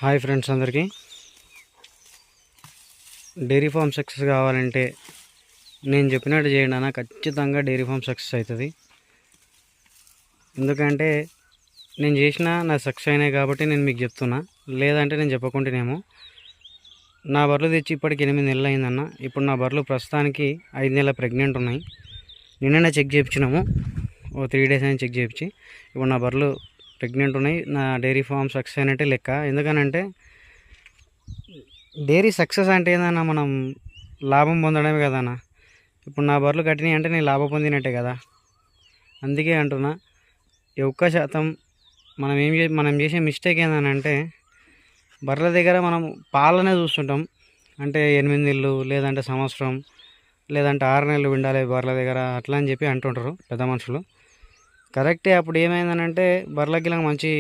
Hi friends అందరికీ. Dairy farm success కావాలంటే నేను చెప్పినట్టు చేయండి అన్న, ఖచ్చితంగా డైరీ ఫామ్ సక్సెస్ అవుతుంది. ఎందుకంటే నేను నా సక్సెస్ అయినాయి కాబట్టి నేను మీకు చెప్తున్నా. లేదంటే నేను చెప్పకుంటేనేమో నా బర్రెలు తెచ్చి ఇప్పటికి 8 నెలలు అయిందన్న. ఇప్పుడు నా బర్రెలు ప్రస్తుతానికి 5 నెలల ప్రెగ్నెంట్ ఉన్నాయి. నిన్ననే చెక్ చేయించినాము, 3 డేస్ అయినా చెక్ చేయించి. ఇప్పుడు నా బర్రెలు ప్రెగ్నెంట్ ఉన్నాయి. నా డైరీ ఫామ్ సక్సెస్ అయినట్టే లెక్క. ఎందుకనంటే డైరీ సక్సెస్ అంటే ఏందన్నా, మనం లాభం పొందడమే కదన్నా. ఇప్పుడు నా బర్రెలు కట్టినాయి అంటే నేను లాభం పొందినట్టే కదా. అందుకే అంటున్నా, ఒక్క శాతం మనం చేసే మిస్టేక్ ఏంటంటే బర్రెల దగ్గర మనం పాలనే చూస్తుంటాం. అంటే 8 నెలలు లేదంటే సంవత్సరం లేదంటే 6 నెలలు ఉండాలి బర్రెల దగ్గర, అట్లా అని చెప్పి అంటుంటారు పెద్ద మనుషులు. కరెక్టే. అప్పుడు ఏమైందనంటే బర్రెలకి మంచి